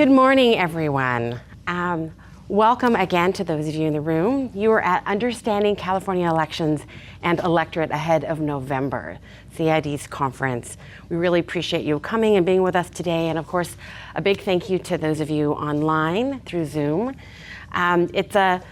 Good morning, everyone. Welcome again to those of you in the room. You are at Understanding California Elections and Electorate ahead of November, CID's conference. We really appreciate you coming and being with us today. And of course, a big thank you to those of you online through Zoom. It's a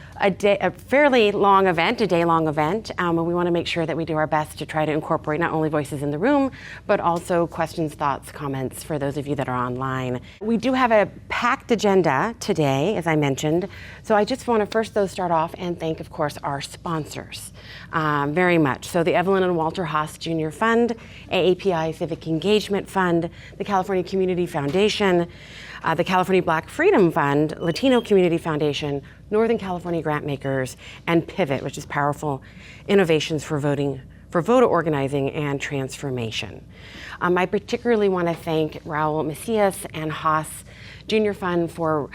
fairly long event, a day-long event, and we want to make sure that we do our best to try to incorporate not only voices in the room, but also questions, thoughts, comments for those of you that are online. We do have a packed agenda today, as I mentioned, so I just want to first, though, start off and thank, of course, our sponsors very much. So the Evelyn and Walter Haas Jr. Fund, AAPI Civic Engagement Fund, the California Community Foundation, the California Black Freedom Fund, Latino Community Foundation, Northern California Grant Makers, and Pivot, which is Powerful Innovations for Voter Organizing and Transformation. I particularly want to thank Raul Macias and Haas Jr. Fund for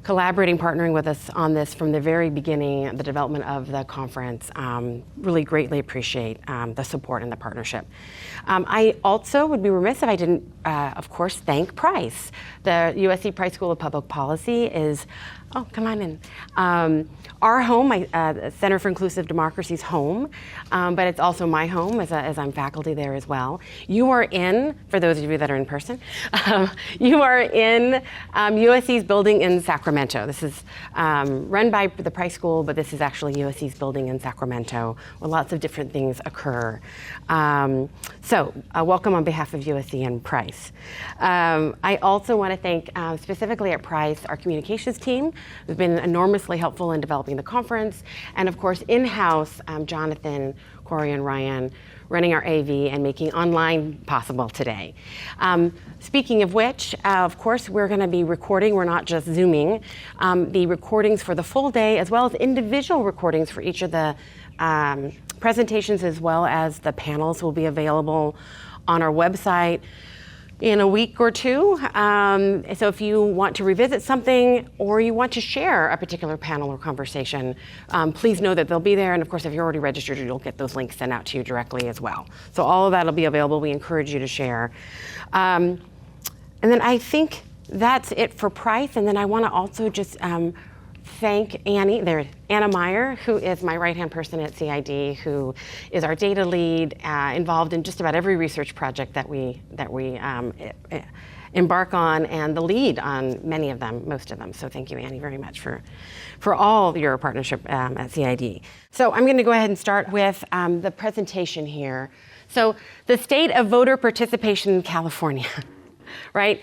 collaborating, partnering with us on this from the very beginning, the development of the conference. Really greatly appreciate the support and the partnership. I also would be remiss if I didn't, of course, thank Price. The USC Price School of Public Policy is, oh, come on in. Our home, Center for Inclusive Democracy's home, but it's also my home as I'm faculty there as well. You are in, for those of you that are in person, you are in USC's building in Sacramento. This is run by the Price School, but this is actually USC's building in Sacramento, where lots of different things occur. So welcome on behalf of USC and Price. I also want to thank specifically at Price, our communications team, who's been enormously helpful in developing the conference, and of course in-house Jonathan, Corey, and Ryan running our AV and making online possible today. Speaking of which, of course, we're going to be recording, we're not just Zooming, the recordings for the full day as well as individual recordings for each of the presentations as well as the panels will be available on our website in a week or two. So if you want to revisit something or you want to share a particular panel or conversation, please know that they'll be there. And of course, if you're already registered, you'll get those links sent out to you directly as well. So all of that will be available. We encourage you to share. And then I think that's it for Price. And then I want to also just thank Anna Meyer, who is my right-hand person at CID, who is our data lead, involved in just about every research project that we embark on, and the lead on many of them, most of them. So thank you, Annie, very much for all your partnership at CID. So I'm going to go ahead and start with the presentation here. So the state of voter participation in California, right?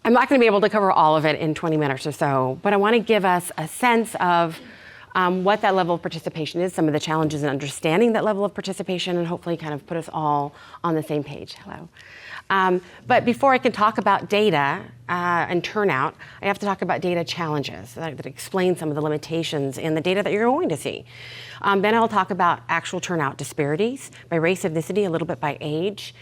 I'm not going to be able to cover all of it in 20 minutes or so, but I want to give us a sense of what that level of participation is, some of the challenges in understanding that level of participation, and hopefully kind of put us all on the same page. Hello. But before I can talk about data and turnout, I have to talk about data challenges that explain some of the limitations in the data that you're going to see. Then I'll talk about actual turnout disparities by race, ethnicity, a little bit by age.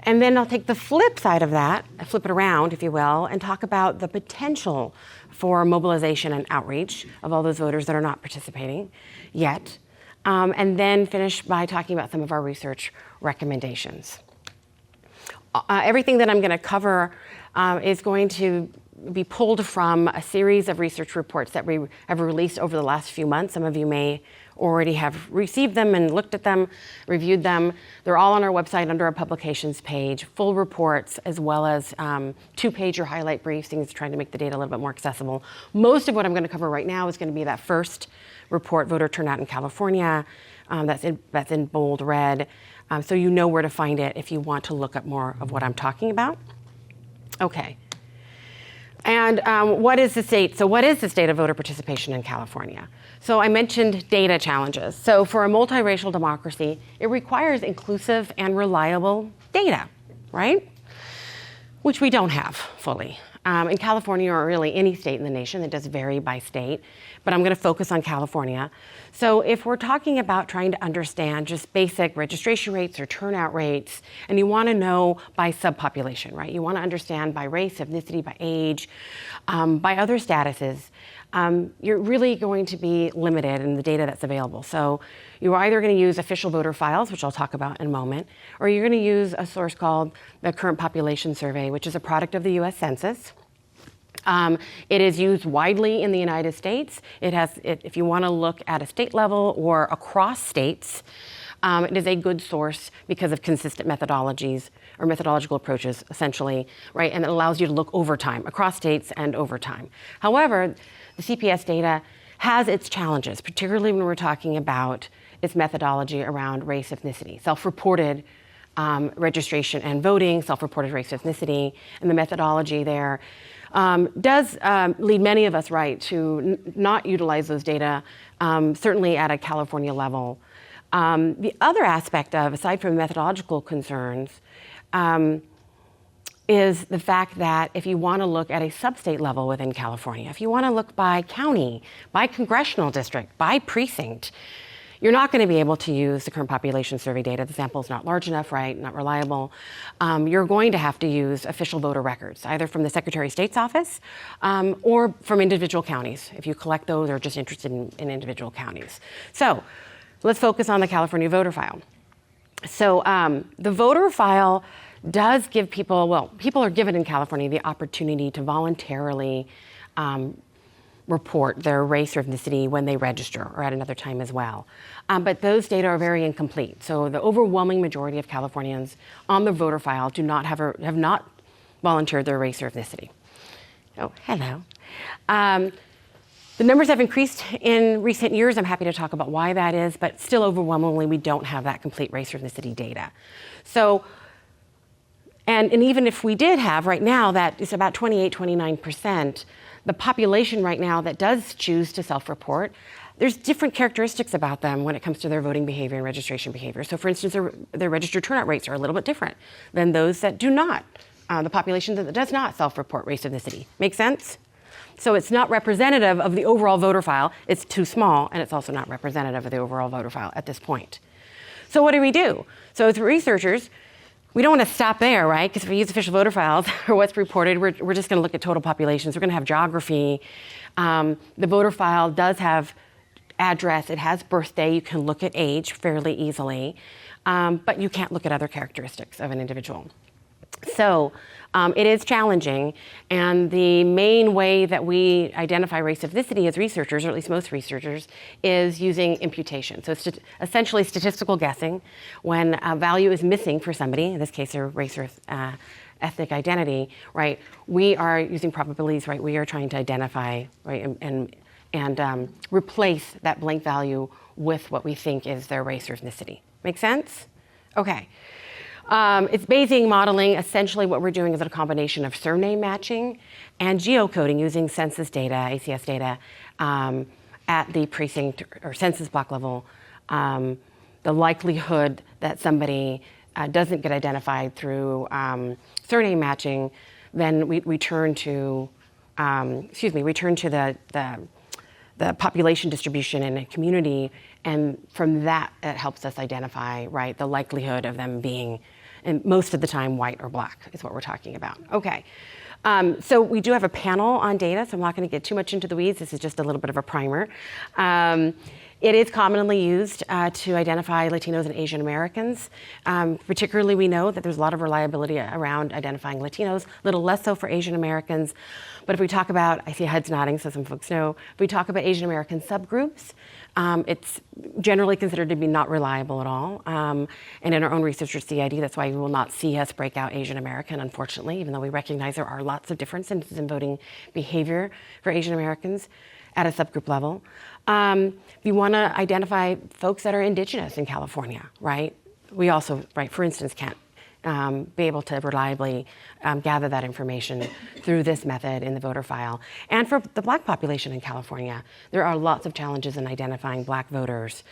And then I'll take the flip side of that, flip it around, if you will, and talk about the potential for mobilization and outreach of all those voters that are not participating yet. And then finish by talking about some of our research recommendations. Everything that I'm going to cover is going to be pulled from a series of research reports that we have released over the last few months. Some of you may already have received them and looked at them, reviewed them. They're all on our website under our publications page, full reports, as well as two-page or highlight briefs, things trying to make the data a little bit more accessible. Most of what I'm going to cover right now is going to be that first report, Voter Turnout in California, that's in bold red. So you know where to find it if you want to look up more of what I'm talking about. Okay. And what is the state? So what is the state of voter participation in California? So I mentioned data challenges. So for a multiracial democracy, it requires inclusive and reliable data, right? Which we don't have fully. In California, or really any state in the nation, it does vary by state, but I'm going to focus on California. So if we're talking about trying to understand just basic registration rates or turnout rates, and you want to know by subpopulation, right? You want to understand by race, ethnicity, by age, by other statuses, you're really going to be limited in the data that's available. So you're either going to use official voter files, which I'll talk about in a moment, or you're going to use a source called the Current Population Survey, which is a product of the US Census. It is used widely in the United States. If you want to look at a state level or across states, it is a good source because of consistent methodologies or methodological approaches, essentially, right? And it allows you to look over time, across states and over time. However, the CPS data has its challenges, particularly when we're talking about its methodology around race, ethnicity, self-reported registration and voting, self-reported race, ethnicity, and the methodology there does lead many of us, right, to not utilize those data, certainly at a California level. The other aspect of, aside from methodological concerns, is the fact that if you want to look at a sub-state level within California, if you want to look by county, by congressional district, by precinct, you're not going to be able to use the current population survey data. The sample's not large enough, right? Not reliable. You're going to have to use official voter records, either from the Secretary of State's office or from individual counties, if you collect those or just interested in individual counties. So let's focus on the California voter file. So the voter file does give people, well, people are given in California the opportunity to voluntarily report their race or ethnicity when they register or at another time as well. But those data are very incomplete. So the overwhelming majority of Californians on the voter file have not volunteered their race or ethnicity. Oh, hello. The numbers have increased in recent years. I'm happy to talk about why that is, but still overwhelmingly, we don't have that complete race or ethnicity data. So, and even if we did have right now, that is about 28, 29%, the population right now that does choose to self-report, there's different characteristics about them when it comes to their voting behavior and registration behavior. So for instance, their registered turnout rates are a little bit different than those that do not, the population that does not self-report race ethnicity. Make sense? So it's not representative of the overall voter file. It's too small, and it's also not representative of the overall voter file at this point. So what do? So as researchers, we don't want to stop there, right? Because if we use official voter files or what's reported, we're just going to look at total populations. We're going to have geography. The voter file does have address. It has birthday. You can look at age fairly easily, but you can't look at other characteristics of an individual. So it is challenging, and the main way that we identify race ethnicity as researchers, or at least most researchers, is using imputation. So it's essentially statistical guessing when a value is missing for somebody, in this case their race or ethnic identity, right? We are using probabilities, right? We are trying to identify, right, and replace that blank value with what we think is their race or ethnicity. Make sense? Okay. It's Bayesian modeling. Essentially what we're doing is a combination of surname matching and geocoding using census data, ACS data, at the precinct or census block level. The likelihood that somebody doesn't get identified through surname matching, then we turn to the population distribution in a community, and from that, it helps us identify, right, the likelihood of them being, and most of the time, white or black is what we're talking about. Okay, so we do have a panel on data, so I'm not going to get too much into the weeds. This is just a little bit of a primer. It is commonly used to identify Latinos and Asian Americans. Particularly, we know that there's a lot of reliability around identifying Latinos, a little less so for Asian Americans. But if we talk about, I see heads nodding, so some folks know, if we talk about Asian American subgroups, it's generally considered to be not reliable at all. And in our own research at CID, that's why you will not see us break out Asian American, unfortunately, even though we recognize there are lots of differences in voting behavior for Asian Americans at a subgroup level. You want to identify folks that are indigenous in California, right? We also, right, for instance, can't be able to reliably gather that information through this method in the voter file. And for the black population in California, there are lots of challenges in identifying black voters.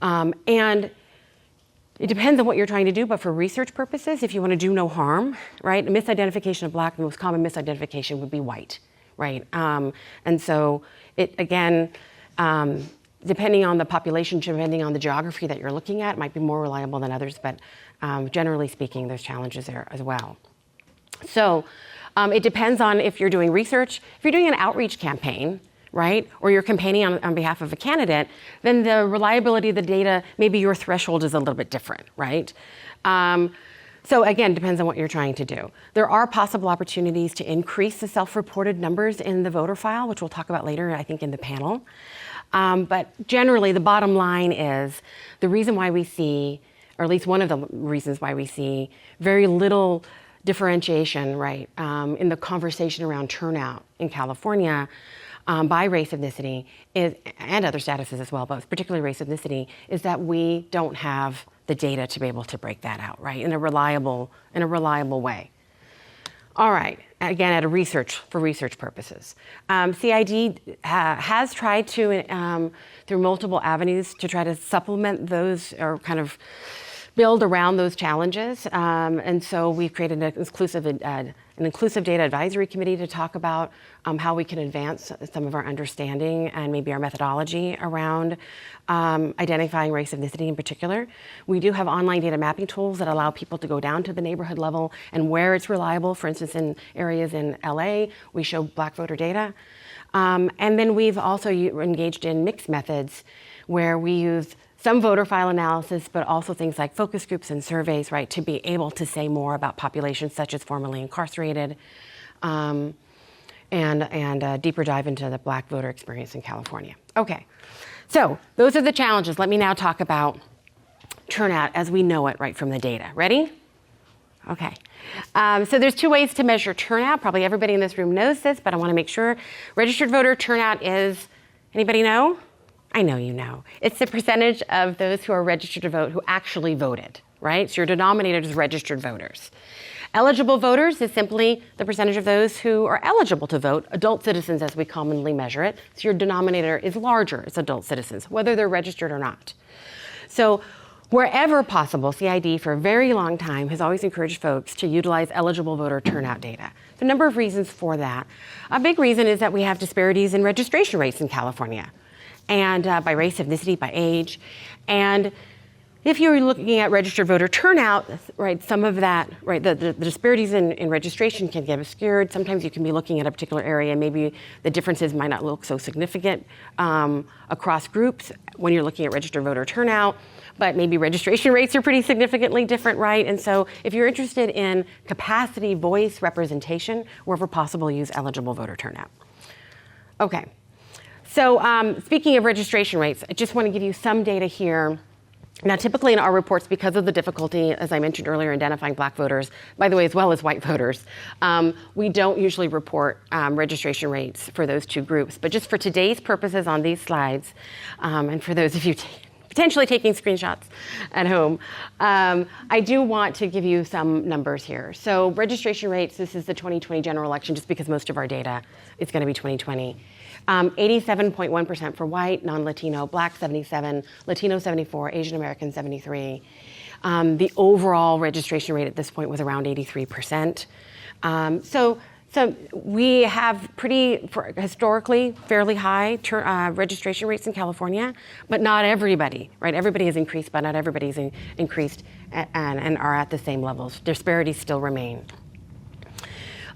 And it depends on what you're trying to do, but for research purposes, if you want to do no harm, right, a misidentification of black, the most common misidentification would be white, right? And so it, again, depending on the population, depending on the geography that you're looking at, it might be more reliable than others, but generally speaking, there's challenges there as well. So it depends on if you're doing research. If you're doing an outreach campaign, right, or you're campaigning on behalf of a candidate, then the reliability of the data, maybe your threshold is a little bit different, right? So again, depends on what you're trying to do. There are possible opportunities to increase the self-reported numbers in the voter file, which we'll talk about later, I think, in the panel. But generally, the bottom line is the reason why we see, or at least one of the reasons why we see very little differentiation, right, in the conversation around turnout in California by race, ethnicity, and other statuses as well, but particularly race, ethnicity, is that we don't have the data to be able to break that out, right, in a reliable way. All right, again, for research purposes. CID has tried to, through multiple avenues, to try to supplement those or kind of build around those challenges. And so we've created an inclusive data advisory committee to talk about how we can advance some of our understanding and maybe our methodology around identifying race, ethnicity in particular. We do have online data mapping tools that allow people to go down to the neighborhood level and where it's reliable. For instance, in areas in LA, we show Black voter data. And then we've also engaged in mixed methods where we use some voter file analysis, but also things like focus groups and surveys, right, to be able to say more about populations such as formerly incarcerated, and a deeper dive into the Black voter experience in California. Okay, so those are the challenges. Let me now talk about turnout as we know it, right, from the data. Ready? Okay. So there's two ways to measure turnout. Probably everybody in this room knows this, but I want to make sure. Registered voter turnout is, anybody know? I know you know. It's the percentage of those who are registered to vote who actually voted, right? So your denominator is registered voters. Eligible voters is simply the percentage of those who are eligible to vote, adult citizens as we commonly measure it. So your denominator is larger, it's adult citizens, whether they're registered or not. So wherever possible, CID for a very long time has always encouraged folks to utilize eligible voter turnout data. There's a number of reasons for that. A big reason is that we have disparities in registration rates in California, and by race, ethnicity, by age. And if you're looking at registered voter turnout, right, some of that, right, the disparities in registration can get obscured. Sometimes you can be looking at a particular area, maybe the differences might not look so significant across groups when you're looking at registered voter turnout, but maybe registration rates are pretty significantly different, right? And so if you're interested in capacity, voice, representation, wherever possible, use eligible voter turnout. Okay. So speaking of registration rates, I just want to give you some data here. Now, typically in our reports, because of the difficulty, as I mentioned earlier, identifying Black voters, by the way, as well as white voters, we don't usually report registration rates for those two groups. But just for today's purposes on these slides, and for those of you potentially taking screenshots at home, I do want to give you some numbers here. So registration rates, this is the 2020 general election, just because most of our data is going to be 2020. 87.1% for white, non-Latino, Black 77, Latino 74, Asian American 73. The overall registration rate at this point was around 83%. So we have historically fairly high registration rates in California, but not everybody, right? Everybody has increased, but not everybody's increased and are at the same levels. Disparities still remain.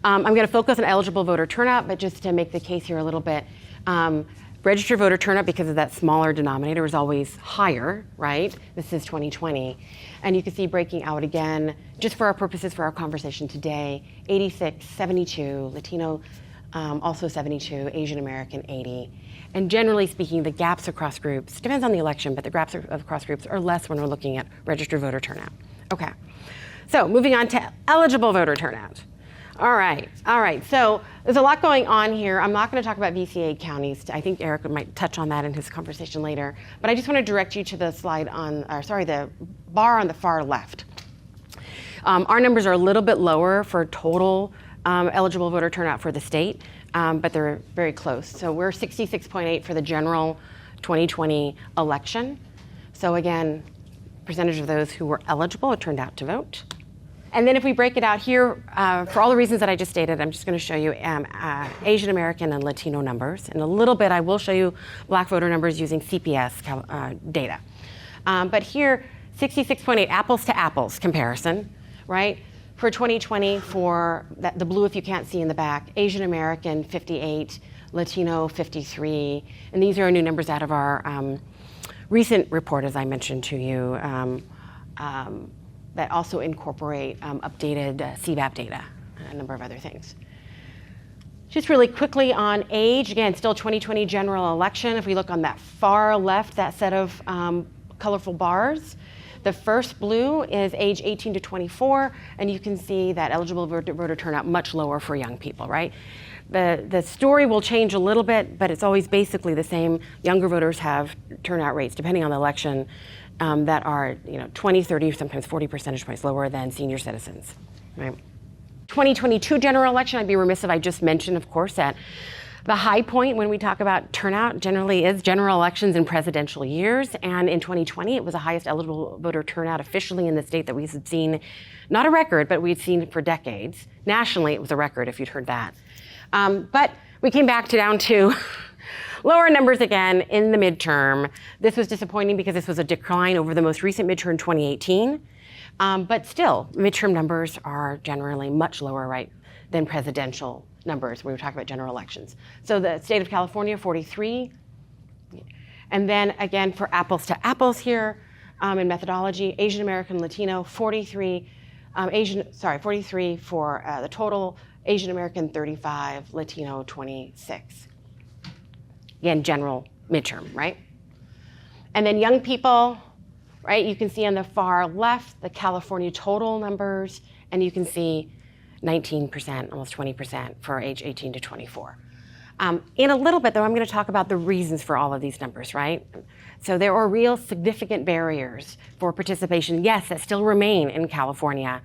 I'm going to focus on eligible voter turnout, but just to make the case here a little bit, registered voter turnout, because of that smaller denominator, is always higher, right? This is 2020. And you can see breaking out again, just for our purposes for our conversation today, 86, 72, Latino also 72, Asian American 80. And generally speaking, the gaps across groups, depends on the election, but the gaps across groups are less when we're looking at registered voter turnout. Okay, so moving on to eligible voter turnout. All right. So there's a lot going on here. I'm not going to talk about VCA counties. I think Eric might touch on that in his conversation later. But I just want to direct you to the slide the bar on the far left. Our numbers are a little bit lower for total eligible voter turnout for the state, but they're very close. So we're 66.8 for the general 2020 election. So again, percentage of those who were eligible or turned out to vote. And then if we break it out here, for all the reasons that I just stated, I'm just going to show you Asian American and Latino numbers. In a little bit, I will show you Black voter numbers using CPS data. But here, 66.8, apples to apples comparison, right? For 2020, for the blue, if you can't see in the back, Asian American 58, Latino 53. And these are new numbers out of our recent report, as I mentioned to you. that also incorporate updated CVAP data and a number of other things. Just really quickly on age, again, still 2020 general election. If we look on that far left, that set of colorful bars, the first blue is age 18 to 24, and you can see that eligible voter turnout much lower for young people, right? The story will change a little bit, but it's always basically the same. Younger voters have turnout rates, depending on the election, that are 20, 30, sometimes 40 percentage points lower than senior citizens, right? 2022 general election, I'd be remiss if I just mentioned, of course, that the high point when we talk about turnout generally is general elections in presidential years. And in 2020, it was the highest eligible voter turnout officially in the state that we had seen, not a record, but we'd seen for decades. Nationally, it was a record if you'd heard that. But we came back down to lower numbers again in the midterm. This was disappointing because this was a decline over the most recent midterm in 2018. But still, midterm numbers are generally much lower, right, than presidential numbers when we talk about general elections. So the state of California, 43. And then again, for apples to apples here in methodology, Asian American Latino, 43. 43 for the total, Asian American 35, Latino 26. Again, general midterm, right? And then young people, right? You can see on the far left the California total numbers, and you can see 19%, almost 20% for age 18 to 24. In a little bit, though, I'm going to talk about the reasons for all of these numbers, right? So there are real significant barriers for participation, yes, that still remain in California.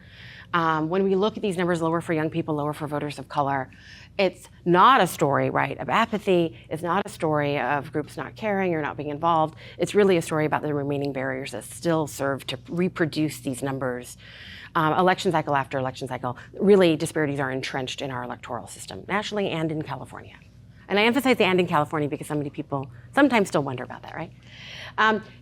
When we look at these numbers, lower for young people, lower for voters of color, it's not a story, right, of apathy. It's not a story of groups not caring or not being involved. It's really a story about the remaining barriers that still serve to reproduce these numbers. Election cycle after election cycle, really disparities are entrenched in our electoral system, nationally and in California. And I emphasize the and in California because so many people sometimes still wonder about that, right?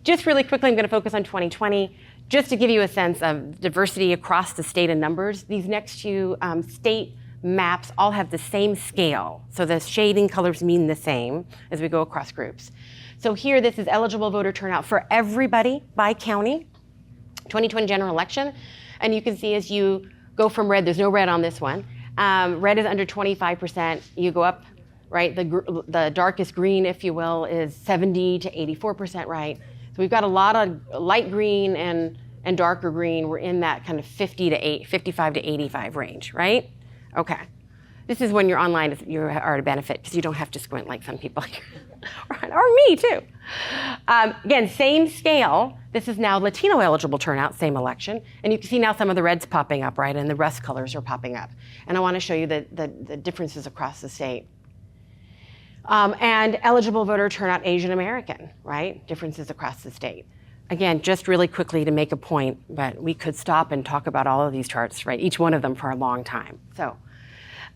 Just really quickly, I'm going to focus on 2020. Just to give you a sense of diversity across the state in numbers, these next few state maps all have the same scale. So the shading colors mean the same as we go across groups. So here, this is eligible voter turnout for everybody by county, 2020 general election. And you can see as you go from red, there's no red on this one. Red is under 25%. You go up, right? The darkest green, if you will, is 70 to 84%, right? So we've got a lot of light green and darker green. We're in that kind of 55 to 85 range, right? Okay. This is when you're online, you are at a benefit because you don't have to squint like some people here. Or me too. Again, same scale. This is now Latino eligible turnout, same election. And you can see now some of the reds popping up, right? And the rust colors are popping up. And I want to show you the differences across the state. And eligible voter turnout Asian American, right? Differences across the state. Again, just really quickly to make a point, but we could stop and talk about all of these charts, right? Each one of them for a long time. So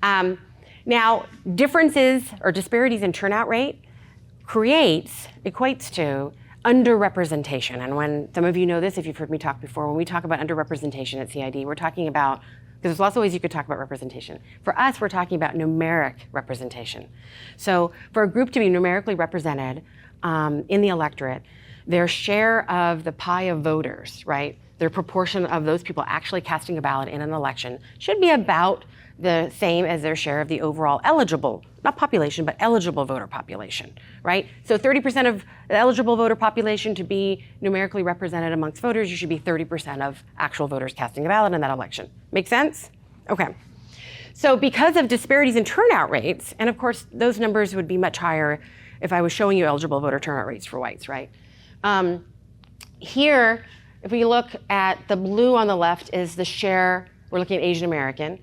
now differences or disparities in turnout rate equates to underrepresentation. And when some of you know this, if you've heard me talk before, when we talk about underrepresentation at CID, we're talking about, because there's lots of ways you could talk about representation. For us, we're talking about numeric representation. So for a group to be numerically represented in the electorate, their share of the pie of voters, right, their proportion of those people actually casting a ballot in an election should be about the same as their share of the overall eligible, not population, but eligible voter population, right? So 30% of the eligible voter population to be numerically represented amongst voters, you should be 30% of actual voters casting a ballot in that election. Make sense? Okay. So because of disparities in turnout rates, and of course those numbers would be much higher if I was showing you eligible voter turnout rates for whites, right? Here, if we look at the blue on the left is the share, we're looking at Asian American,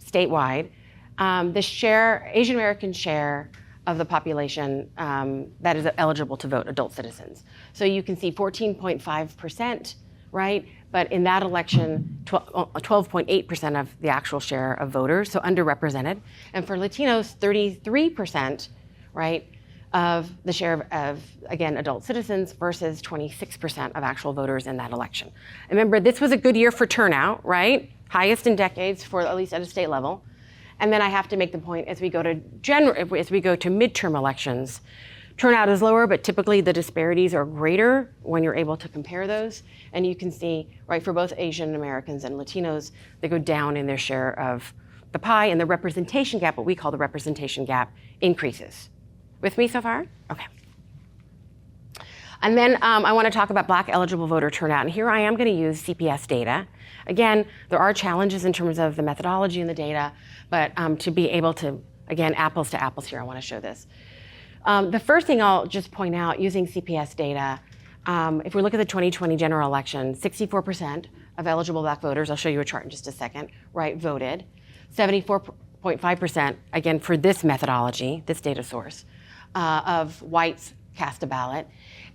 statewide, the share, Asian American share of the population that is eligible to vote, adult citizens. So you can see 14.5%, right? But in that election, 12.8% of the actual share of voters, so underrepresented. And for Latinos, 33%, right, of the share of, again, adult citizens versus 26% of actual voters in that election. And remember, this was a good year for turnout, right? Highest in decades for at least at a state level. And then I have to make the point as we go to midterm elections, Turnout is lower, but typically the disparities are greater when you're able to compare those. And you can see, right, for both Asian Americans and Latinos, they go down in their share of the pie, and the representation gap, what we call the representation gap, increases. With me so far? Okay. And then I want to talk about Black eligible voter turnout. And here I am going to use CPS data. Again, there are challenges in terms of the methodology and the data, but to be able to, again, apples to apples here, I want to show this. The first thing I'll just point out, using CPS data, if we look at the 2020 general election, 64% of eligible Black voters, I'll show you a chart in just a second, right, voted. 74.5%, again, for this methodology, this data source, of whites cast a ballot.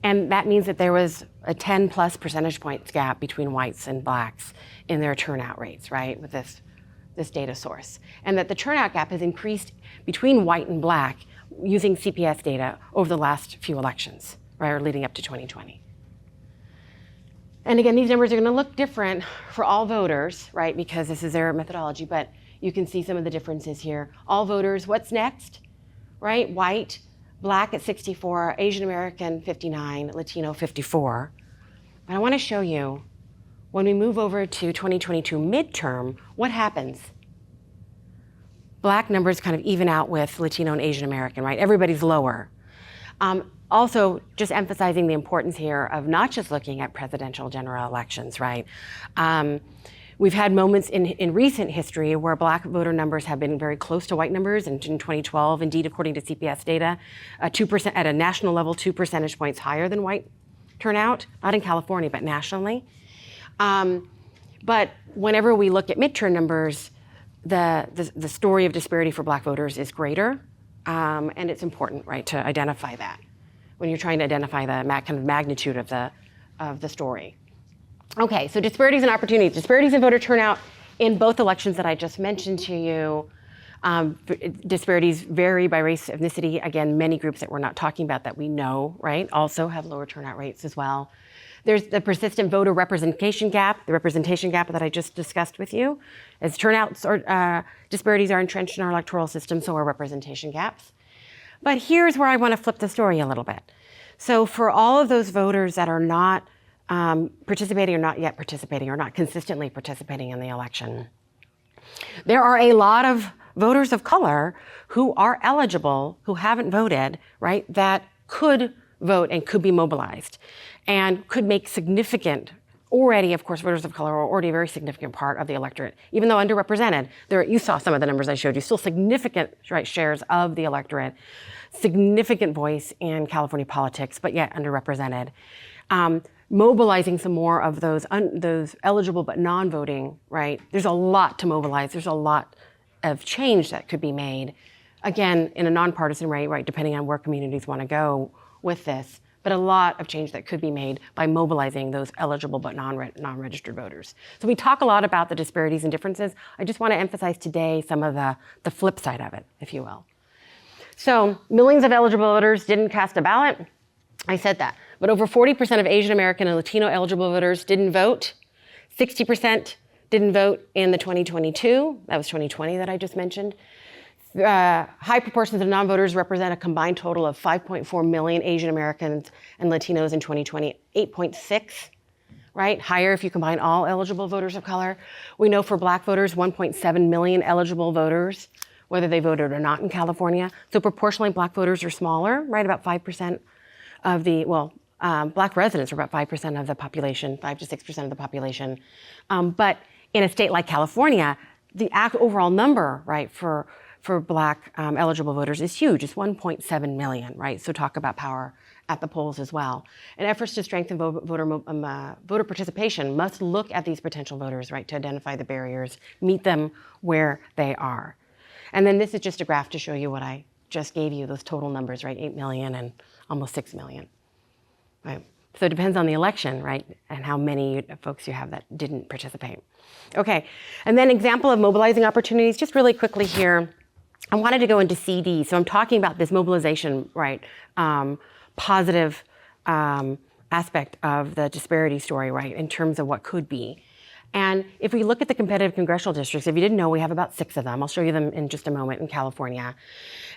And that means that there was a 10 plus percentage points gap between whites and Blacks in their turnout rates, right, with this data source. And that the turnout gap has increased between white and Black using CPS data over the last few elections, right, or leading up to 2020. And again, these numbers are going to look different for all voters, right, because this is their methodology, but you can see some of the differences here. All voters, what's next, right? White, Black at 64, Asian American 59, Latino 54. But I want to show you, when we move over to 2022 midterm, what happens? Black numbers kind of even out with Latino and Asian American, right? Everybody's lower. Also, just emphasizing the importance here of not just looking at presidential general elections, right? We've had moments in recent history where Black voter numbers have been very close to white numbers. And in 2012, indeed, according to CPS data, 2% at a national level, 2 percentage points higher than white turnout, not in California, but nationally. But whenever we look at midterm numbers, the story of disparity for Black voters is greater, and it's important, right, to identify that when you're trying to identify the kind of magnitude of the story. Okay, so disparities and opportunities. Disparities in voter turnout in both elections that I just mentioned to you. Disparities vary by race, ethnicity. Again, many groups that we're not talking about that we know, right, also have lower turnout rates as well. There's the persistent voter representation gap, the representation gap that I just discussed with you. As turnouts or disparities are entrenched in our electoral system, so are representation gaps. But here's where I want to flip the story a little bit. So for all of those voters that are not participating or not yet participating or not consistently participating in the election, there are a lot of voters of color who are eligible, who haven't voted, right, that could vote and could be mobilized and could make significant, already, of course, voters of color are already a very significant part of the electorate. Even though underrepresented, you saw some of the numbers I showed you, still significant, right, shares of the electorate, significant voice in California politics, but yet underrepresented. Mobilizing some more of those eligible but non-voting, right? There's a lot to mobilize. There's a lot of change that could be made. Again, in a nonpartisan way, right, depending on where communities want to go with this, but a lot of change that could be made by mobilizing those eligible but non-registered voters. So we talk a lot about the disparities and differences. I just want to emphasize today some of the flip side of it, if you will. So millions of eligible voters didn't cast a ballot. I said that. But over 40% of Asian American and Latino eligible voters didn't vote. 60% didn't vote in the 2022. That was 2020 that I just mentioned. High proportions of non-voters represent a combined total of 5.4 million Asian Americans and Latinos in 2020, 8.6, right? Higher if you combine all eligible voters of color. We know for Black voters, 1.7 million eligible voters, whether they voted or not in California. So proportionally, Black voters are smaller, right? About 5% of the, Black residents are about 5% of the population, 5 to 6% of the population. But in a state like California, the overall number, right, for Black eligible voters is huge. It's 1.7 million, right? So talk about power at the polls as well. And efforts to strengthen voter participation must look at these potential voters, right, to identify the barriers, meet them where they are. And then this is just a graph to show you what I just gave you, those total numbers, right? 8 million and almost 6 million, right? So it depends on the election, right? And how many folks you have that didn't participate. Okay, and then example of mobilizing opportunities, just really quickly here. I wanted to go into CD, so I'm talking about this mobilization, right? Positive aspect of the disparity story, right? In terms of what could be. And if we look at the competitive congressional districts, if you didn't know, we have about 6 of them. I'll show you them in just a moment in California.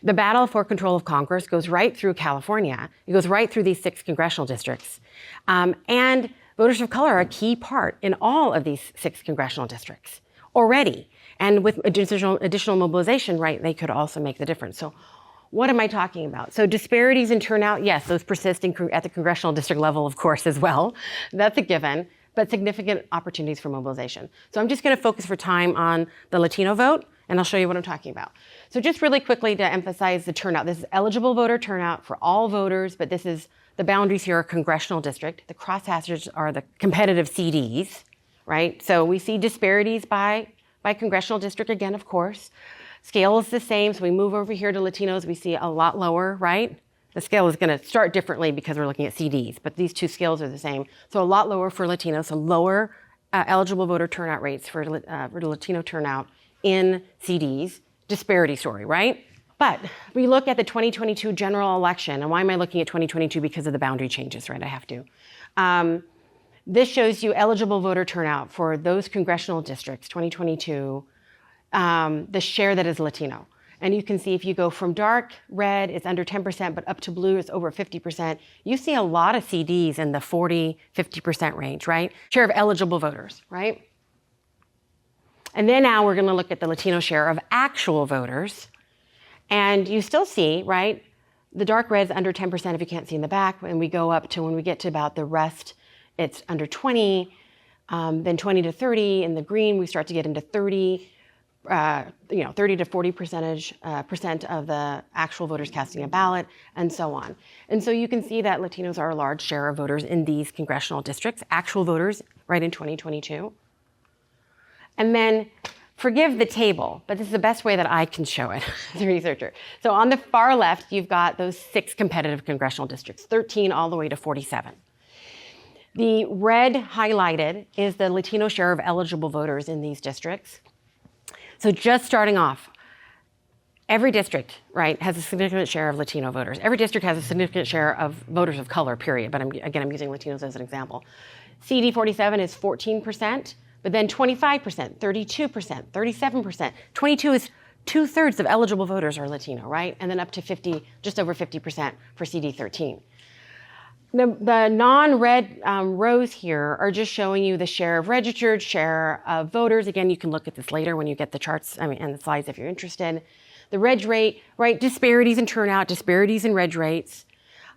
The battle for control of Congress goes right through California. It goes right through these 6 congressional districts. And voters of color are a key part in all of these 6 congressional districts already. And with additional mobilization, right, they could also make the difference. So what am I talking about? So disparities in turnout, yes, those persist at the congressional district level, of course, as well. That's a given, but significant opportunities for mobilization. So I'm just going to focus for time on the Latino vote, and I'll show you what I'm talking about. So just really quickly to emphasize the turnout. This is eligible voter turnout for all voters, but this is the boundaries here are congressional district. The crosshatches are the competitive CDs, right? So we see disparities by congressional district again, of course. Scale is the same, so we move over here to Latinos, we see a lot lower, right? The scale is gonna start differently because we're looking at CDs, but these 2 scales are the same. So a lot lower for Latinos, so lower eligible voter turnout rates for Latino turnout in CDs. Disparity story, right? But we look at the 2022 general election, and why am I looking at 2022? Because of the boundary changes, right? I have to. This shows you eligible voter turnout for those congressional districts, 2022, the share that is Latino. And you can see if you go from dark red, it's under 10%, but up to blue, it's over 50%. You see a lot of CDs in the 40, 50% range, right? Share of eligible voters, right? And then now we're gonna look at the Latino share of actual voters. And you still see, right, the dark red's under 10% if you can't see in the back, and we go up to when we get to about the rest, it's under 20, then 20 to 30. In the green, we start to get into 30, 30 to 40% of the actual voters casting a ballot, and so on. And so you can see that Latinos are a large share of voters in these congressional districts, actual voters, right, in 2022. And then, forgive the table, but this is the best way that I can show it as a researcher. So on the far left, you've got those 6 competitive congressional districts, 13 all the way to 47. The red highlighted is the Latino share of eligible voters in these districts. So just starting off, every district, right, has a significant share of Latino voters. Every district has a significant share of voters of color, period. But I'm using Latinos as an example. CD 47 is 14%, but then 25%, 32%, 37%. 22 is 2/3 of eligible voters are Latino, right? And then up to 50, just over 50% for CD 13. The non-red rows here are just showing you the share of registered, share of voters. Again, you can look at this later when you get the charts, and the slides if you're interested. The reg rate, right, disparities in turnout, disparities in reg rates.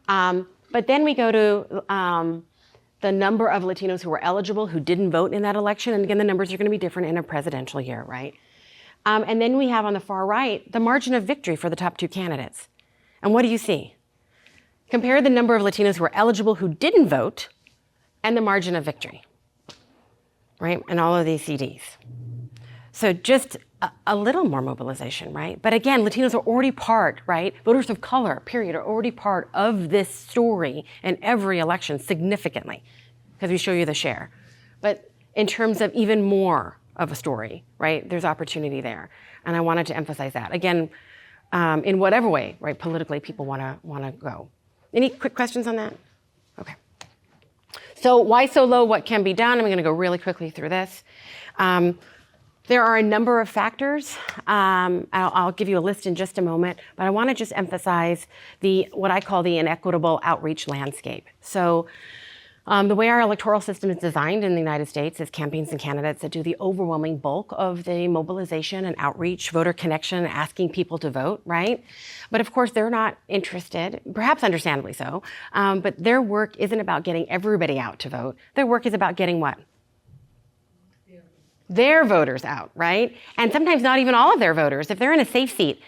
But then we go to the number of Latinos who were eligible, who didn't vote in that election. And again, the numbers are gonna be different in a presidential year, right? And then we have on the far right, the margin of victory for the top 2 candidates. And what do you see? Compare the number of Latinos who were eligible who didn't vote and the margin of victory, right? And all of these CDs. So just a little more mobilization, right? But again, Latinos are already part, right? Voters of color, period, are already part of this story in every election significantly, because we show you the share. But in terms of even more of a story, right? There's opportunity there. And I wanted to emphasize that. Again, in whatever way, right, politically people wanna go. Any quick questions on that? Okay. So why so low? What can be done? I'm going to go really quickly through this. There are a number of factors. I'll give you a list in just a moment, but I want to just emphasize what I call the inequitable outreach landscape. So the way our electoral system is designed in the United States is campaigns and candidates that do the overwhelming bulk of the mobilization and outreach, voter connection, asking people to vote, right? But of course, they're not interested, perhaps understandably so, but their work isn't about getting everybody out to vote. Their work is about getting what? Their voters out, right? And sometimes not even all of their voters. If they're in a safe seat,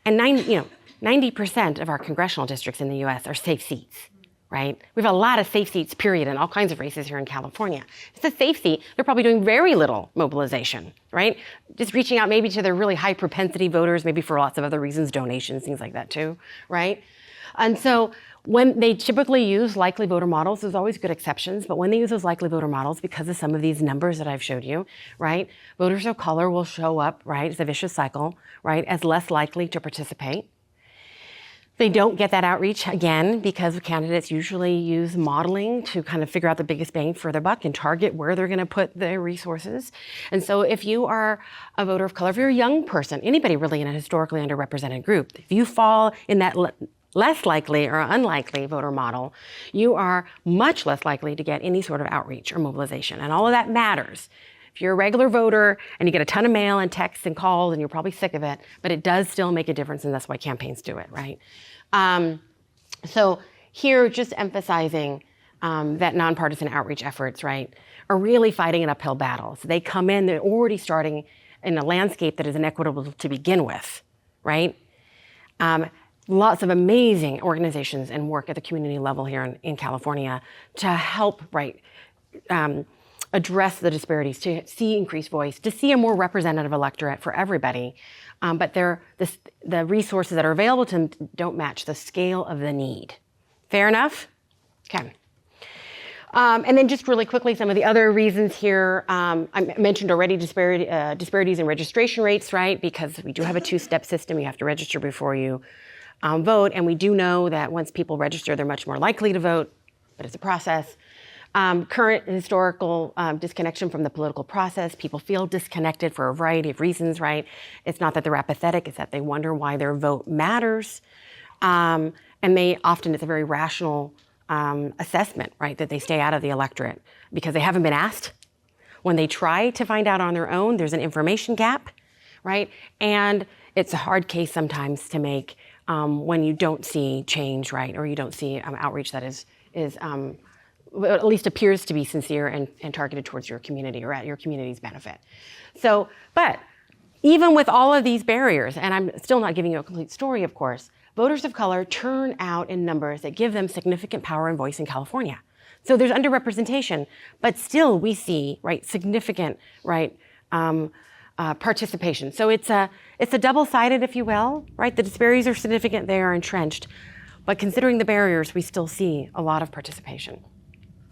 and 90% of our congressional districts in the US are safe seats. Right? We have a lot of safe seats, period, in all kinds of races here in California. If it's a safe seat, they're probably doing very little mobilization, right? Just reaching out maybe to their really high propensity voters, maybe for lots of other reasons, donations, things like that too, right? And so when they typically use likely voter models, there's always good exceptions, but when they use those likely voter models, because of some of these numbers that I've showed you, right? Voters of color will show up, right? It's a vicious cycle, right? As less likely to participate. They don't get that outreach, again, because candidates usually use modeling to kind of figure out the biggest bang for their buck and target where they're going to put their resources. And so if you are a voter of color, if you're a young person, anybody really in a historically underrepresented group, if you fall in that less likely or unlikely voter model, you are much less likely to get any sort of outreach or mobilization. And all of that matters. If you're a regular voter and you get a ton of mail and texts and calls and you're probably sick of it, but it does still make a difference, and that's why campaigns do it, right? So here, just emphasizing that nonpartisan outreach efforts, right, are really fighting an uphill battle. So they come in, they're already starting in a landscape that is inequitable to begin with, right? Lots of amazing organizations and work at the community level here in California to help, right, address the disparities, to see increased voice, to see a more representative electorate for everybody. But the resources that are available to them don't match the scale of the need. Fair enough? Okay. And then just really quickly, some of the other reasons here, I mentioned already disparities in registration rates, right? Because we do have a two-step system. You have to register before you vote. And we do know that once people register, they're much more likely to vote, but it's a process. Current historical disconnection from the political process. People feel disconnected for a variety of reasons, right? It's not that they're apathetic, it's that they wonder why their vote matters. And it's a very rational assessment, right, that they stay out of the electorate because they haven't been asked. When they try to find out on their own, there's an information gap, right? And it's a hard case sometimes to make when you don't see change, right? Or you don't see outreach that is at least appears to be sincere and targeted towards your community or at your community's benefit. So, but even with all of these barriers, and I'm still not giving you a complete story, of course, voters of color turn out in numbers that give them significant power and voice in California. So there's underrepresentation, but still we see, right, significant, right, participation. So it's a double-sided, if you will, right? The disparities are significant, they are entrenched, but considering the barriers, we still see a lot of participation.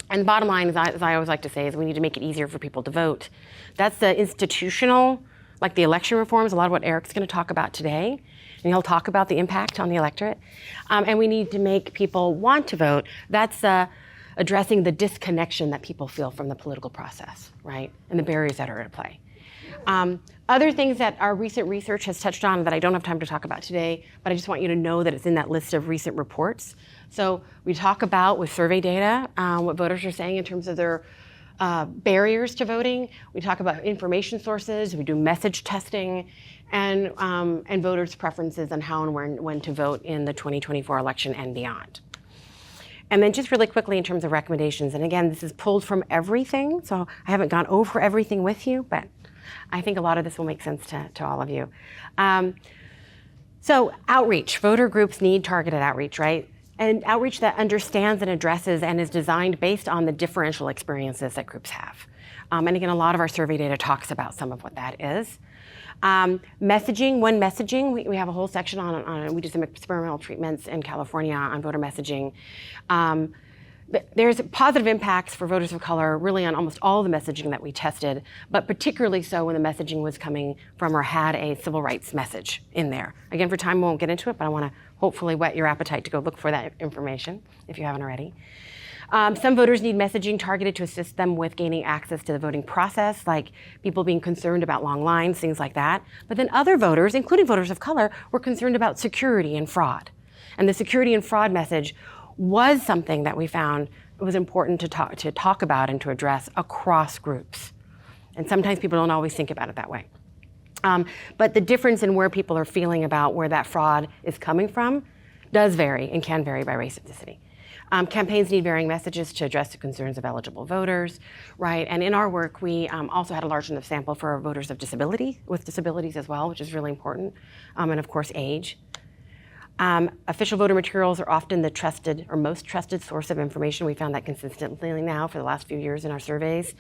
And the bottom line, as I always like to say, is we need to make it easier for people to vote. That's the institutional, like the election reforms, a lot of what Eric's going to talk about today. And he'll talk about the impact on the electorate. And we need to make people want to vote. That's addressing the disconnection that people feel from the political process, right? And the barriers that are at play. Other things that our recent research has touched on that I don't have time to talk about today, but I just want you to know that it's in that list of recent reports. So we talk about, with survey data, what voters are saying in terms of their barriers to voting. We talk about information sources, we do message testing, and voters' preferences on how and when to vote in the 2024 election and beyond. And then just really quickly in terms of recommendations, and again, this is pulled from everything, so I haven't gone over everything with you, but I think a lot of this will make sense to all of you. So outreach, voter groups need targeted outreach, right? And outreach that understands and addresses and is designed based on the differential experiences that groups have. And again, a lot of our survey data talks about some of what that is. Messaging, we have a whole section on we did some experimental treatments in California on voter messaging. There's positive impacts for voters of color really on almost all the messaging that we tested, but particularly so when the messaging was coming from or had a civil rights message in there. Again, for time, we won't get into it, but I want to hopefully whet your appetite to go look for that information if you haven't already. Some voters need messaging targeted to assist them with gaining access to the voting process, like people being concerned about long lines, things like that. But then other voters, including voters of color, were concerned about security and fraud. And the security and fraud message was something that we found was important to talk about and to address across groups. And sometimes people don't always think about it that way. But the difference in where people are feeling about where that fraud is coming from does vary and can vary by race ethnicity. Campaigns need varying messages to address the concerns of eligible voters, right? And in our work, we also had a large enough sample for voters with disabilities as well, which is really important, and of course, age. Official voter materials are often the trusted or most trusted source of information. We found that consistently now for the last few years in our surveys.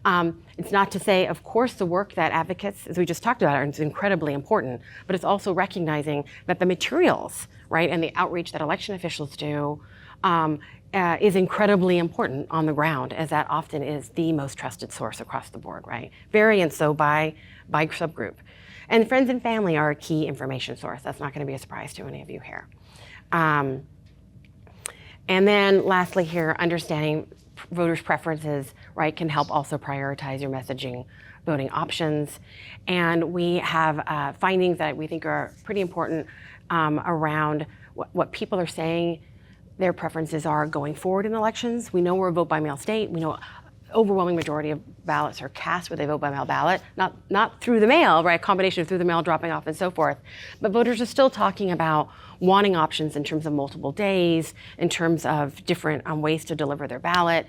It's not to say, of course, the work that advocates, as we just talked about, is incredibly important, but it's also recognizing that the materials, right, and the outreach that election officials do is incredibly important on the ground, as that often is the most trusted source across the board, right? Variant so by subgroup. And friends and family are a key information source. That's not going to be a surprise to any of you here. And then lastly here, understanding voters' preferences, right, can help also prioritize your messaging voting options. And we have findings that we think are pretty important around what people are saying their preferences are going forward in elections. We know we're a vote by mail state. We know overwhelming majority of ballots are cast where they vote by mail ballot, not through the mail, right? A combination of through the mail, dropping off, and so forth. But voters are still talking about wanting options in terms of multiple days, in terms of different ways to deliver their ballot.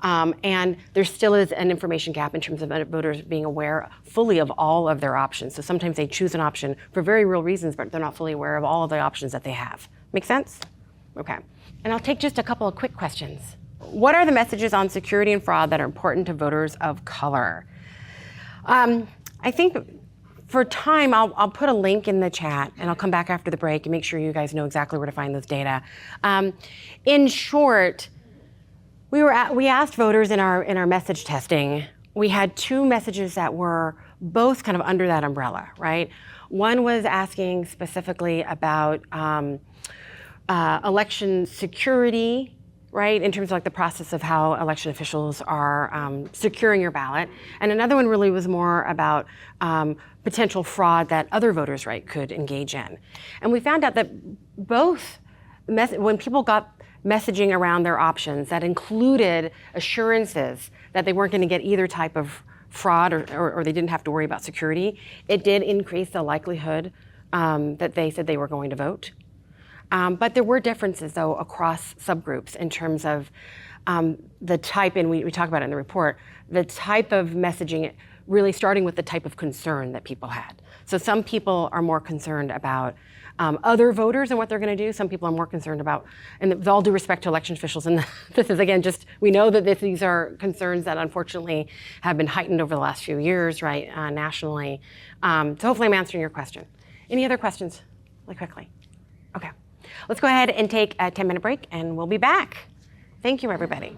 And there still is an information gap in terms of voters being aware fully of all of their options. So sometimes they choose an option for very real reasons, but they're not fully aware of all of the options that they have. Make sense? Okay. And I'll take just a couple of quick questions. What are the messages on security and fraud that are important to voters of color? I think for time, I'll put a link in the chat and I'll come back after the break and make sure you guys know exactly where to find those data. In short, we asked voters in our message testing. We had two messages that were both kind of under that umbrella, right? One was asking specifically about election security, right, in terms of like the process of how election officials are securing your ballot. And another one really was more about potential fraud that other voters, right, could engage in. And we found out that both, when people got messaging around their options that included assurances that they weren't going to get either type of fraud or they didn't have to worry about security, it did increase the likelihood that they said they were going to vote. But there were differences, though, across subgroups in terms of the type, and we talk about it in the report, the type of messaging, really starting with the type of concern that people had. So some people are more concerned about other voters and what they're going to do. Some people are more concerned about, and with all due respect to election officials, and this is, again, just, we know that these are concerns that unfortunately have been heightened over the last few years, right, nationally. So hopefully I'm answering your question. Any other questions, really quickly? Okay. Let's go ahead and take a 10-minute break, and we'll be back. Thank you, everybody.